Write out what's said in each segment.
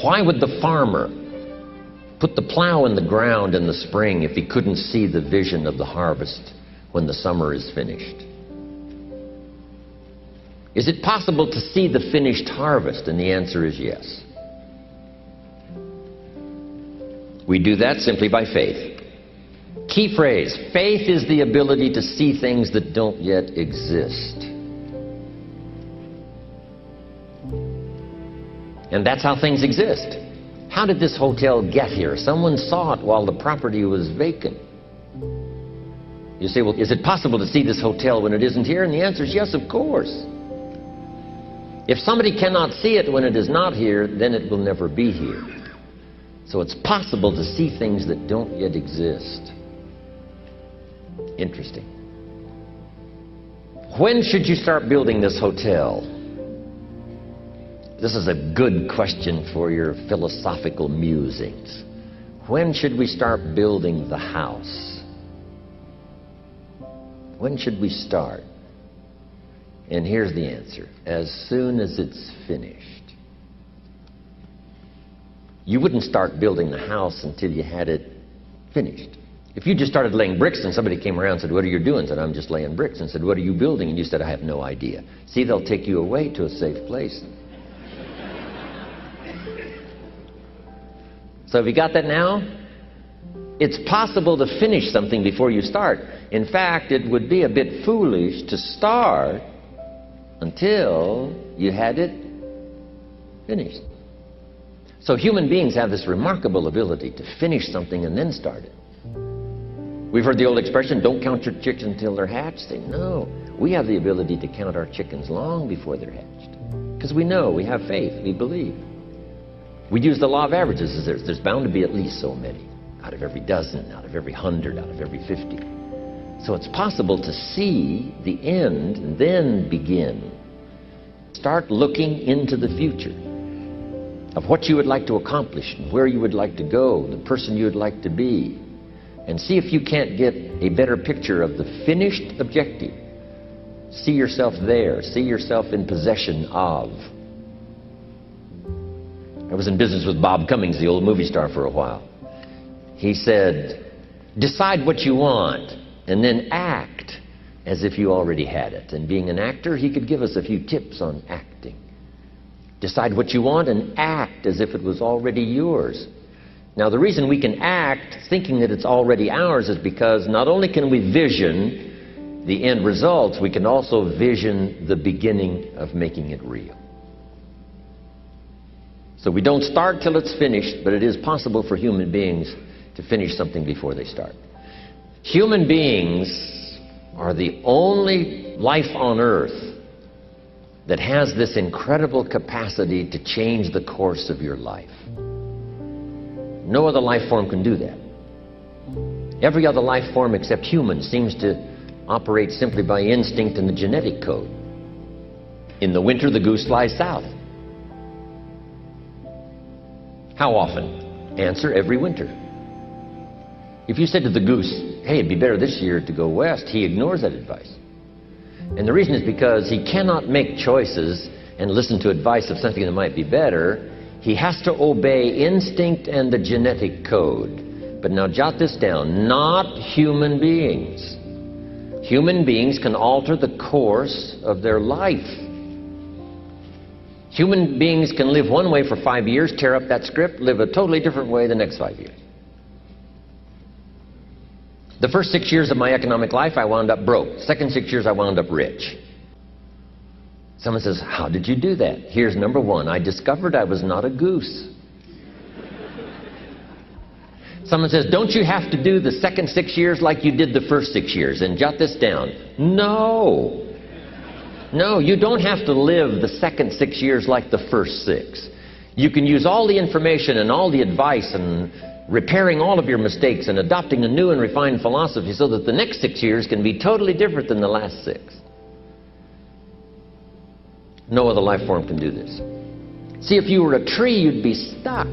Why would the farmer put the plow in the ground in the spring if he couldn't see the vision of the harvest when the summer is finished? Is it possible to see the finished harvest? And the answer is yes. We do that simply by faith. Key phrase, faith is the ability to see things that don't yet exist. And that's how things exist. How did this hotel get here? Someone saw it while the property was vacant. You say, well, is it possible to see this hotel when it isn't here? And the answer is yes, of course. If somebody cannot see it when it is not here, then it will never be here. So it's possible to see things that don't yet exist. Interesting. When should you start building this hotel? This is a good question for your philosophical musings. When should we start building the house? When should we start? And here's the answer. As soon as it's finished. You wouldn't start building the house until you had it finished. If you just started laying bricks and somebody came around and said, "What are you doing?" I said, "I'm just laying bricks." And said, "What are you building?" And you said, "I have no idea." See, they'll take you away to a safe place. So have you got that now? It's possible to finish something before you start. In fact, it would be a bit foolish to start until you had it finished. So human beings have this remarkable ability to finish something and then start it. We've heard the old expression, don't count your chickens until they're hatched. Say, no, we have the ability to count our chickens long before they're hatched. Because we know, we have faith, we believe. We use the law of averages. There's bound to be at least so many. Out of every dozen, out of every 100, out of every 50. So it's possible to see the end and then begin. Start looking into the future of what you would like to accomplish and where you would like to go, the person you would like to be. And see if you can't get a better picture of the finished objective. See yourself there. See yourself in possession of. I was in business with Bob Cummings, the old movie star, for a while. He said, decide what you want and then act as if you already had it. And being an actor, he could give us a few tips on acting. Decide what you want and act as if it was already yours. Now, the reason we can act thinking that it's already ours is because not only can we vision the end results, we can also vision the beginning of making it real. So we don't start till it's finished, but it is possible for human beings to finish something before they start. Human beings are the only life on earth that has this incredible capacity to change the course of your life. No other life form can do that. Every other life form except humans seems to operate simply by instinct and the genetic code. In the winter, the goose flies south. How often? Answer, every winter. If you said to the goose, hey, it'd be better this year to go west, he ignores that advice. And the reason is because he cannot make choices and listen to advice of something that might be better. He has to obey instinct and the genetic code. But now jot this down, not human beings. Human beings can alter the course of their life. Human beings can live one way for 5 years, tear up that script, live a totally different way the next 5 years. The first 6 years of my economic life, I wound up broke. Second 6 years, I wound up rich. Someone says, how did you do that? Here's number one. I discovered I was not a goose. Someone says, don't you have to do the second 6 years like you did the first 6 years? And jot this down. No. No, you don't have to live the second 6 years like the first 6. You can use all the information and all the advice and repairing all of your mistakes and adopting a new and refined philosophy so that the next 6 years can be totally different than the last 6. No other life form can do this. See, if you were a tree, you'd be stuck.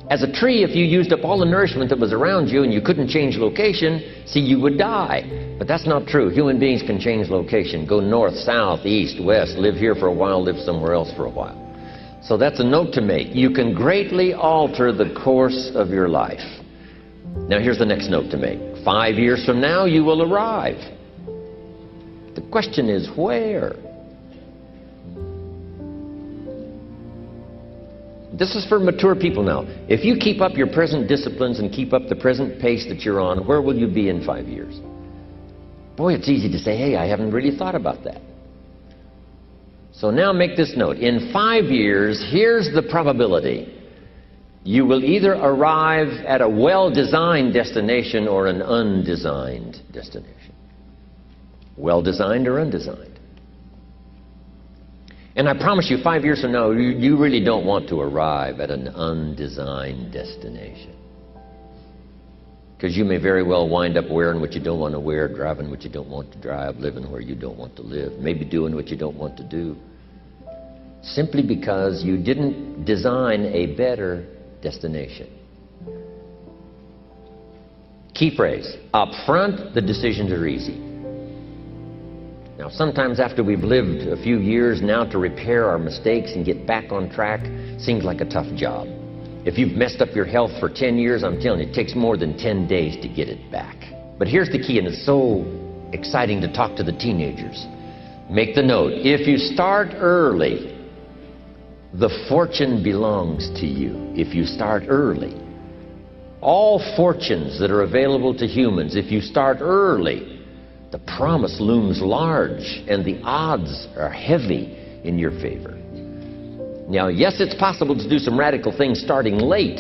As a tree, if you used up all the nourishment that was around you and you couldn't change location, see, you would die. But that's not true. Human beings can change location. Go north, south, east, west, live here for a while, live somewhere else for a while. So that's a note to make. You can greatly alter the course of your life. Now here's the next note to make. 5 years from now, you will arrive. The question is, where? This is for mature people now. If you keep up your present disciplines and keep up the present pace that you're on, where will you be in 5 years? Boy, it's easy to say, hey, I haven't really thought about that. So now make this note. In 5 years, here's the probability. You will either arrive at a well-designed destination or an undesigned destination. Well-designed or undesigned. And I promise you, 5 years from now, you really don't want to arrive at an undesigned destination. Because you may very well wind up wearing what you don't want to wear, driving what you don't want to drive, living where you don't want to live, maybe doing what you don't want to do. Simply because you didn't design a better destination. Key phrase, up front, the decisions are easy. Now, sometimes after we've lived a few years, now to repair our mistakes and get back on track seems like a tough job. If you've messed up your health for 10 years, I'm telling you, it takes more than 10 days to get it back. But here's the key, and it's so exciting to talk to the teenagers. Make the note. If you start early, the fortune belongs to you. If you start early. All fortunes that are available to humans, if you start early, the promise looms large and the odds are heavy in your favor. Now, yes, it's possible to do some radical things starting late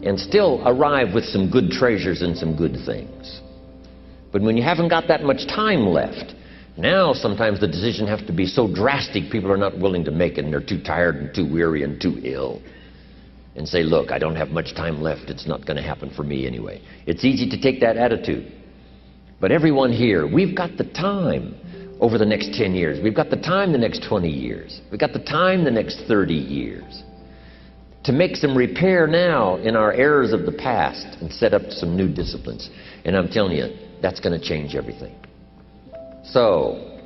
and still arrive with some good treasures and some good things. But when you haven't got that much time left, now sometimes the decision has to be so drastic people are not willing to make it, and they're too tired and too weary and too ill. And say, look, I don't have much time left. It's not going to happen for me anyway. It's easy to take that attitude. But everyone here, we've got the time over the next 10 years. We've got the time the next 20 years. We've got the time the next 30 years to make some repair now in our errors of the past and set up some new disciplines. And I'm telling you, that's going to change everything. So,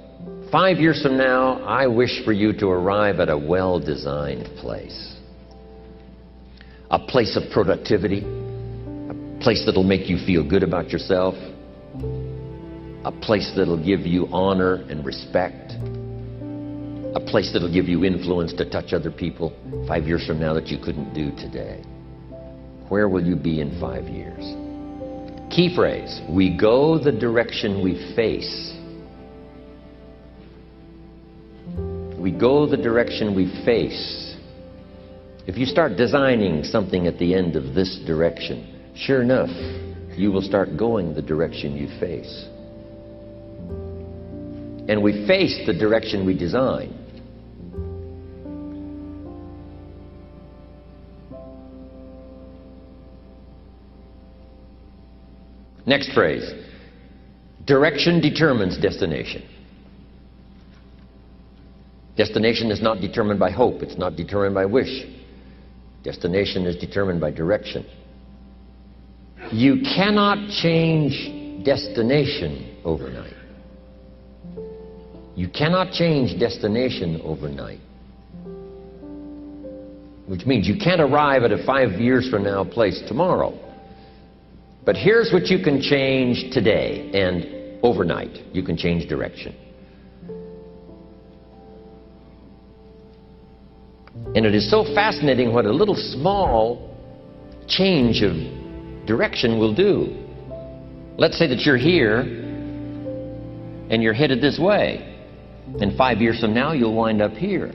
5 years from now, I wish for you to arrive at a well-designed place. A place of productivity, a place that'll make you feel good about yourself, a place that'll give you honor and respect, a place that'll give you influence to touch other people 5 years from now that you couldn't do today. Where will you be in 5 years? Key phrase, we go the direction we face. We go the direction we face. If you start designing something at the end of this direction, sure enough, you will start going the direction you face. And we face the direction we design. Next phrase. Direction determines destination. Destination is not determined by hope. It's not determined by wish. Destination is determined by direction. You cannot change destination overnight. You cannot change destination overnight. Which means you can't arrive at a 5 years from now place tomorrow. But here's what you can change today and overnight. You can change direction. And it is so fascinating what a little small change of direction will do. Let's say that you're here and you're headed this way. And 5 years from now, you'll wind up here.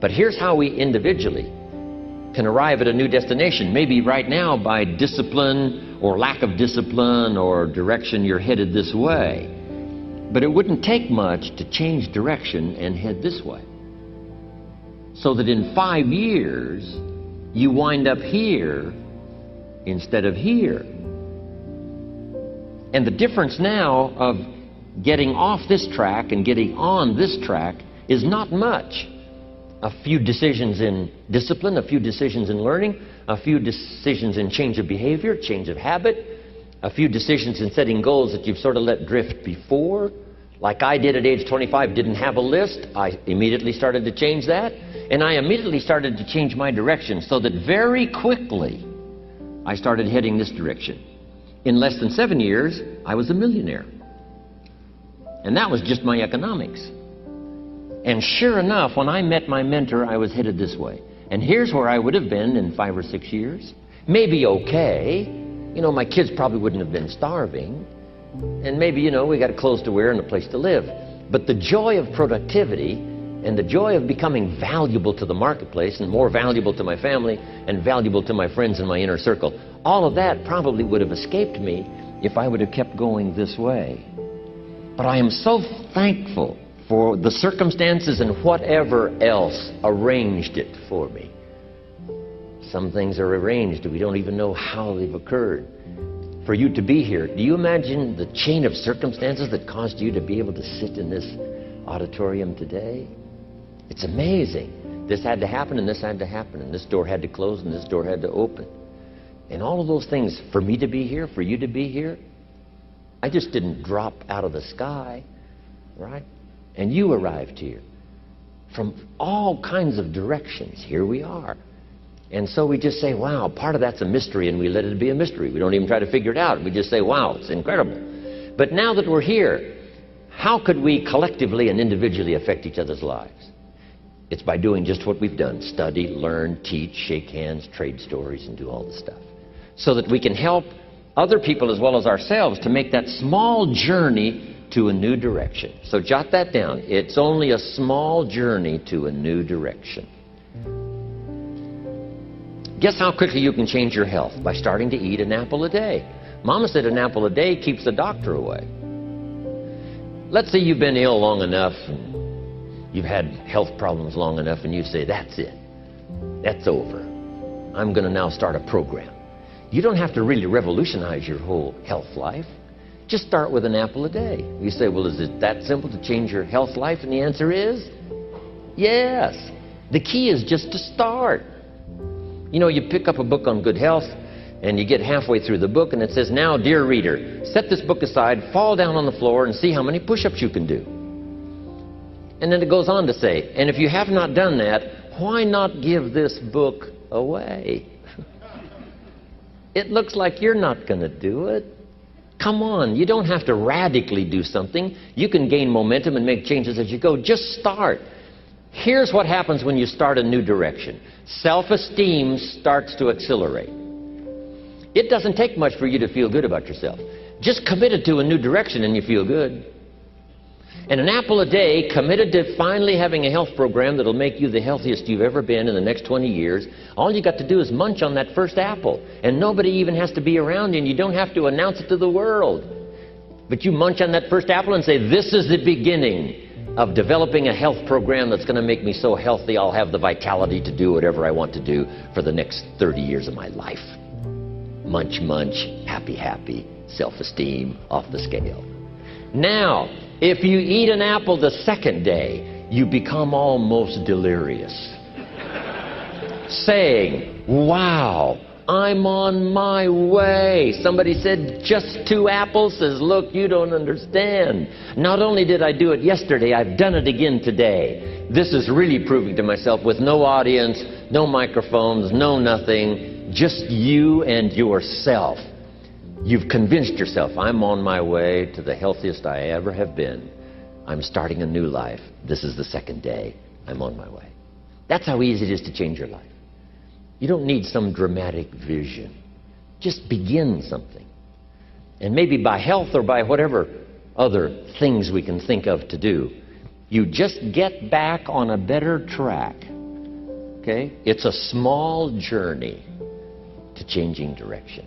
But here's how we individually can arrive at a new destination. Maybe right now by discipline or lack of discipline or direction, you're headed this way. But it wouldn't take much to change direction and head this way. So that in 5 years, you wind up here instead of here. And the difference now of getting off this track and getting on this track is not much. A few decisions in discipline, a few decisions in learning, a few decisions in change of behavior, change of habit, a few decisions in setting goals that you've sort of let drift before, like I did at age 25, didn't have a list. I immediately started to change that. And I immediately started to change my direction so that very quickly I started heading this direction. In less than 7 years, I was a millionaire. And that was just my economics. And sure enough, when I met my mentor, I was headed this way. And here's where I would have been in 5 or 6 years. Maybe okay. You know, my kids probably wouldn't have been starving. And maybe, you know, we got clothes to wear and a place to live. But the joy of productivity and the joy of becoming valuable to the marketplace and more valuable to my family and valuable to my friends in my inner circle, all of that probably would have escaped me if I would have kept going this way. But I am so thankful for the circumstances and whatever else arranged it for me. Some things are arranged, we don't even know how they've occurred. For you to be here, do you imagine the chain of circumstances that caused you to be able to sit in this auditorium today? It's amazing. This had to happen, and this had to happen, and this door had to close, and this door had to open. And all of those things, for me to be here, for you to be here, I just didn't drop out of the sky, right? And you arrived here from all kinds of directions. Here we are. And so we just say, wow, part of that's a mystery, and we let it be a mystery. We don't even try to figure it out. We just say, wow, it's incredible. But now that we're here, how could we collectively and individually affect each other's lives? It's by doing just what we've done. Study, learn, teach, shake hands, trade stories, and do all the stuff. So that we can help other people as well as ourselves to make that small journey to a new direction. So jot that down. It's only a small journey to a new direction. Guess how quickly you can change your health? By starting to eat an apple a day. Mama said an apple a day keeps the doctor away. Let's say you've been ill long enough, and you've had health problems long enough, and you say, that's it. That's over. I'm going to now start a program. You don't have to really revolutionize your whole health life. Just start with an apple a day. You say, well, is it that simple to change your health life? And the answer is, yes. The key is just to start. You know, you pick up a book on good health, and you get halfway through the book, and it says, now, dear reader, set this book aside, fall down on the floor, and see how many push-ups you can do. And then it goes on to say, and if you have not done that, why not give this book away? It looks like you're not going to do it. Come on, you don't have to radically do something. You can gain momentum and make changes as you go. Just start. Here's what happens when you start a new direction. Self-esteem starts to accelerate. It doesn't take much for you to feel good about yourself. Just committed to a new direction and you feel good. And an apple a day, committed to finally having a health program that'll make you the healthiest you've ever been in the next 20 years, all you got to do is munch on that first apple. And nobody even has to be around you, and you don't have to announce it to the world. But you munch on that first apple and say, this is the beginning of developing a health program that's going to make me so healthy I'll have the vitality to do whatever I want to do for the next 30 years of my life. Munch, munch, happy, happy, self-esteem off the scale. Now, if you eat an apple the second day, you become almost delirious, saying, wow, I'm on my way. Somebody said, just 2 apples? Says, look, you don't understand. Not only did I do it yesterday, I've done it again today. This is really proving to myself with no audience, no microphones, no nothing, just you and yourself. You've convinced yourself, I'm on my way to the healthiest I ever have been. I'm starting a new life. This is the second day. I'm on my way. That's how easy it is to change your life. You don't need some dramatic vision. Just begin something. And maybe by health or by whatever other things we can think of to do, you just get back on a better track. Okay? It's a small journey to changing direction.